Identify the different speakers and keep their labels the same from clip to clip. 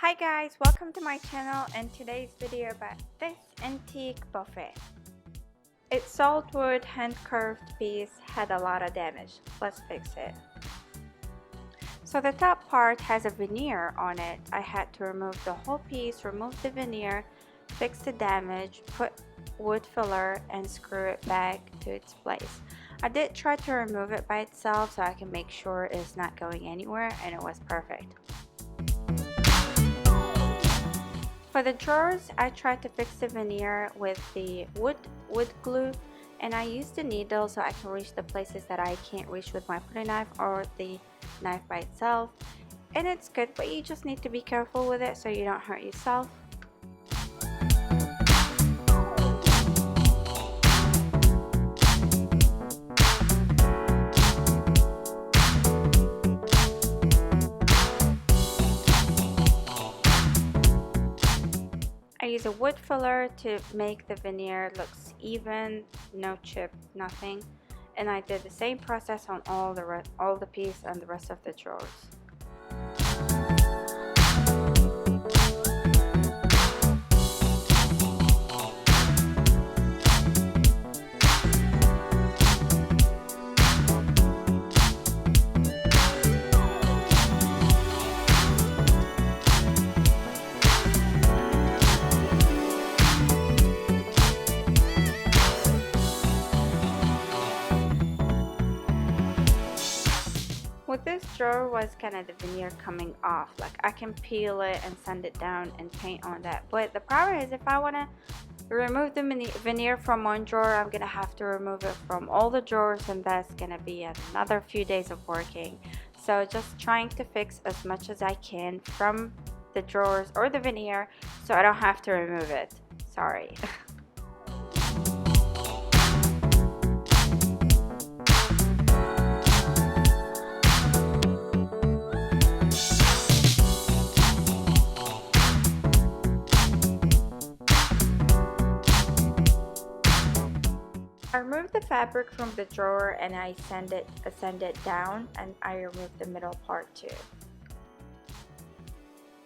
Speaker 1: Hi guys, welcome to my channel and today's video about this antique buffet. Its saltwood hand curved piece had a lot of damage. Let's fix it. So the top part has a veneer on it. I had to remove the whole piece, remove the veneer, fix the damage, put wood filler and screw it back to its place. I did try to remove it by itself so I can make sure it's not going anywhere, and it was perfect. For the drawers, I tried to fix the veneer with the wood glue, and I used the needle so I can reach the places that I can't reach with my putty knife or the knife by itself. And it's good, but you just need to be careful with it so you don't hurt yourself. I use a wood filler to make the veneer looks even, no chip, nothing. And I did the same process on all the piece and the rest of the drawers. With this drawer was kind of the veneer coming off, like I can peel it and sand it down and paint on that. But the problem is, if I want to remove the veneer from one drawer, I'm gonna have to remove it from all the drawers, and that's gonna be another few days of working. So just trying to fix as much as I can from the drawers or the veneer so I don't have to remove it. Sorry. I removed the fabric from the drawer and I sand it down, and I removed the middle part too.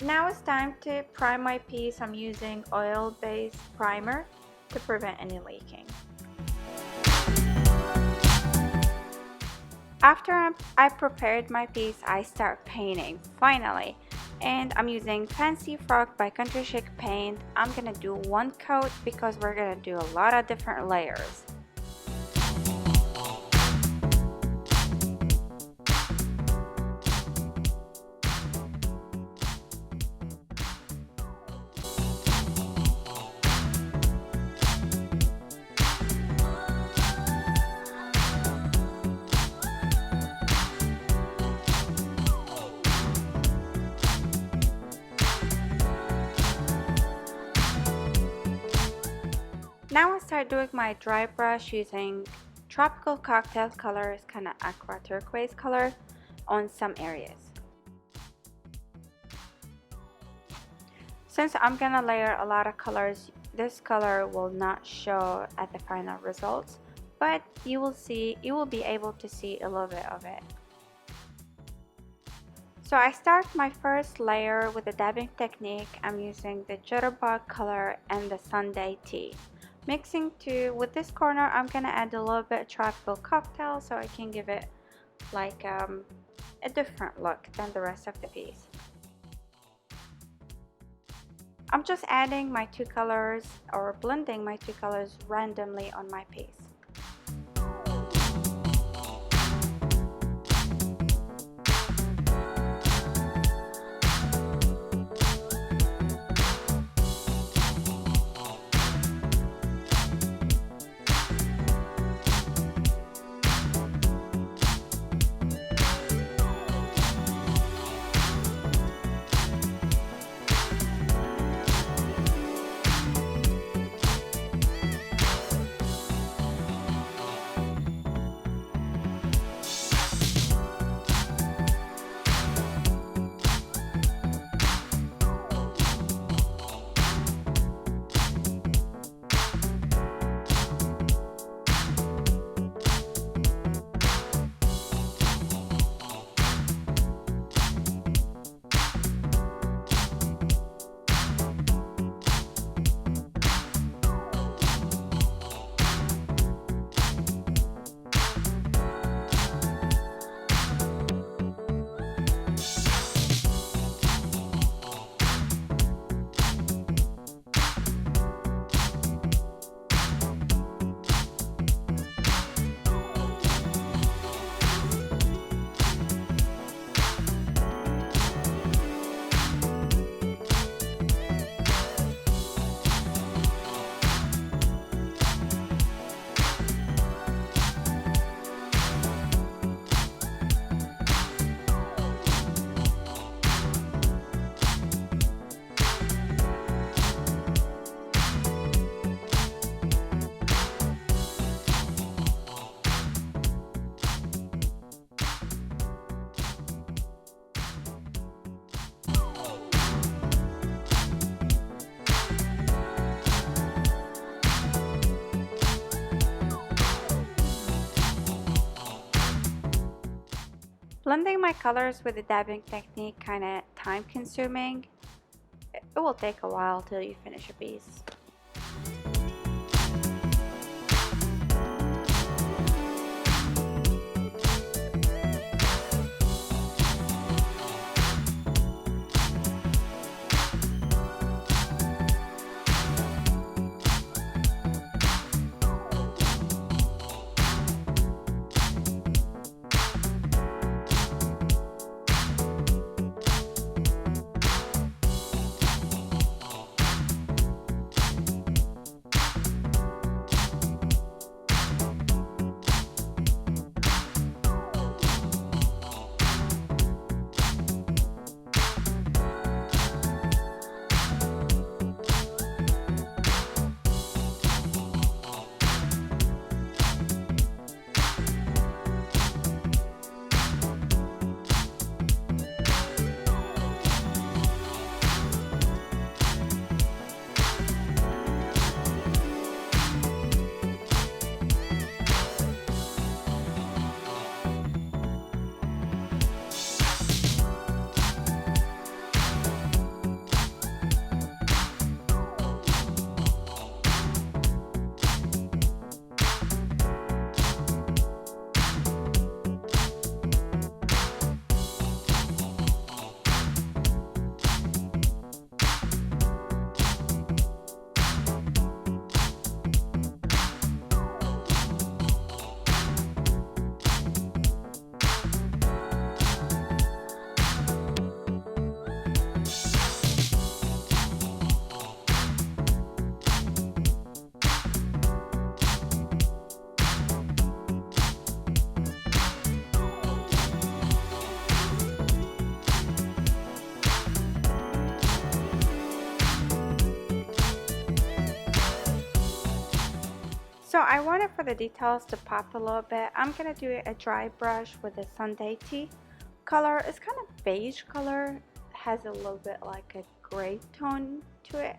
Speaker 1: Now it's time to prime my piece. I'm using oil-based primer to prevent any leaking. After I prepared my piece, I start painting finally, and I'm using Fancy Frog by Country Chic paint. I'm gonna do one coat because we're gonna do a lot of different layers. Now I start doing my dry brush using Tropical Cocktail color. It's kind of aqua turquoise color on some areas. Since I'm gonna layer a lot of colors, this color will not show at the final results, but you will be able to see a little bit of it. So I start my first layer with a dabbing technique. I'm using the Jitterbug color and the Sunday tea. Mixing with this corner, I'm gonna add a little bit of Tropical Cocktail so I can give it like a different look than the rest of the piece. I'm just adding my two colors, or blending my two colors randomly on my piece. Blending my colors with the dabbing technique kind of time consuming. It will take a while till you finish a piece. So I wanted for the details to pop a little bit. I'm going to do a dry brush with a Sunday tea color. It's kind of beige color. Has a little bit like a gray tone to it.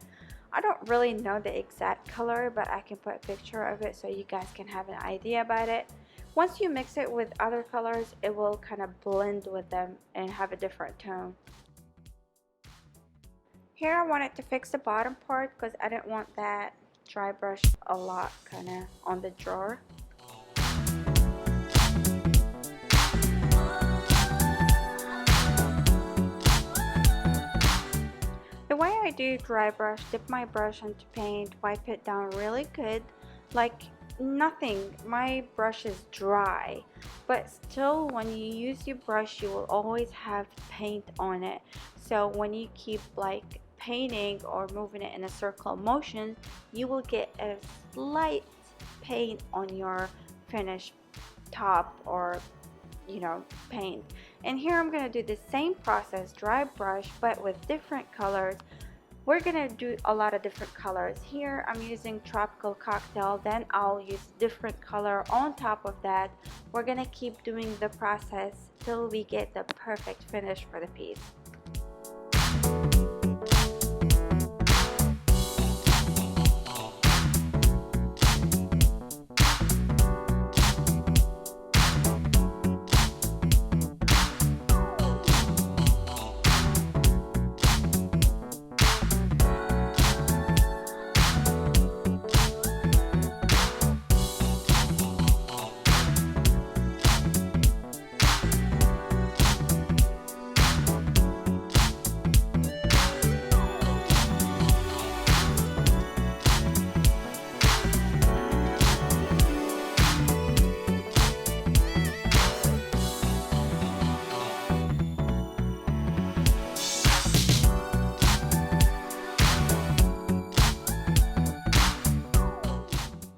Speaker 1: I don't really know the exact color, but I can put a picture of it so you guys can have an idea about it. Once you mix it with other colors, it will kind of blend with them and have a different tone. Here I wanted to fix the bottom part because I didn't want that dry brush a lot kind of on the drawer. The way I do dry brush, dip my brush into paint, wipe it down really good, like nothing. My brush is dry, but still when you use your brush you will always have paint on it. So when you keep like painting or moving it in a circle motion, you will get a slight paint on your finished top or paint. And here I'm going to do the same process, dry brush, but with different colors. We're going to do a lot of different colors. Here I'm using tropical cocktail, then I'll use different color on top of that. We're going to keep doing the process till we get the perfect finish for the piece.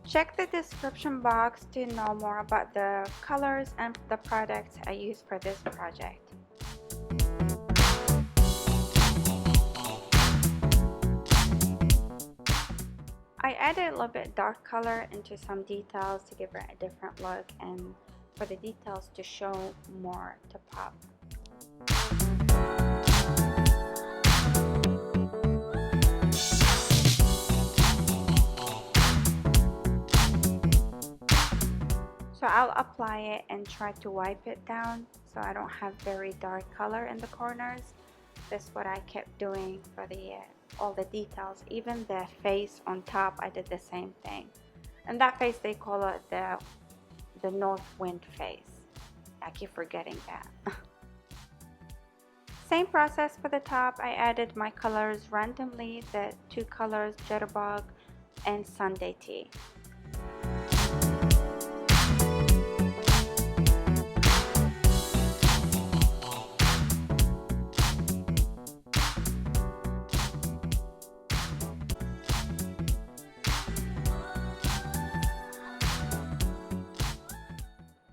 Speaker 1: Check the description box to know more about the colors and the products I use for this project. I added a little bit dark color into some details to give it a different look and for the details to show more to pop. So I'll apply it and try to wipe it down so I don't have very dark color in the corners. That's what I kept doing for the all the details. Even the face on top, I did the same thing. And that face, they call it the north wind face. I keep forgetting that. Same process for the top. I added my colors randomly, the two colors, Jitterbug and Sunday Tea.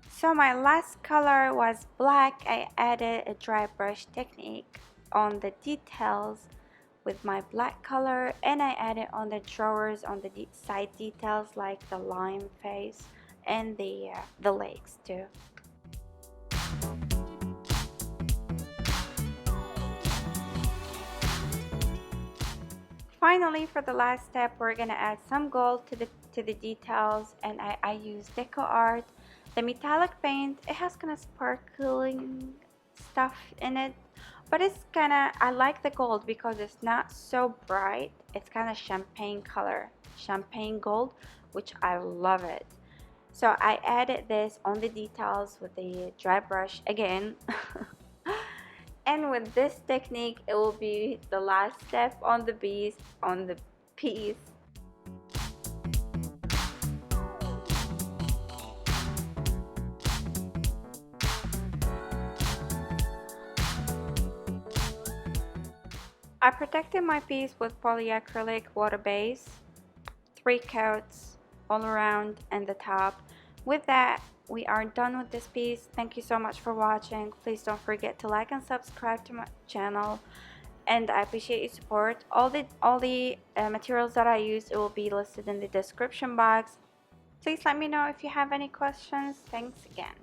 Speaker 1: So my last color was black. I added a dry brush technique on the details with my black color, and I added on the drawers on the side details like the lime face and the legs too. Finally, for the last step, we're gonna add some gold to the details, and I use Deco Art. The metallic paint, it has kind of sparkling stuff in it, but it's kind of, I like the gold because it's not so bright. It's kind of champagne color, champagne gold, which I love it. So I added this on the details with the dry brush again. And with this technique, it will be the last step on the piece. I protected my piece with polyacrylic water base, 3 coats all around and the top. With that, we are done with this piece. Thank you so much for watching. Please don't forget to like and subscribe to my channel, and I appreciate your support. All the materials that I used, it will be listed in the description box. Please let me know if you have any questions. Thanks again.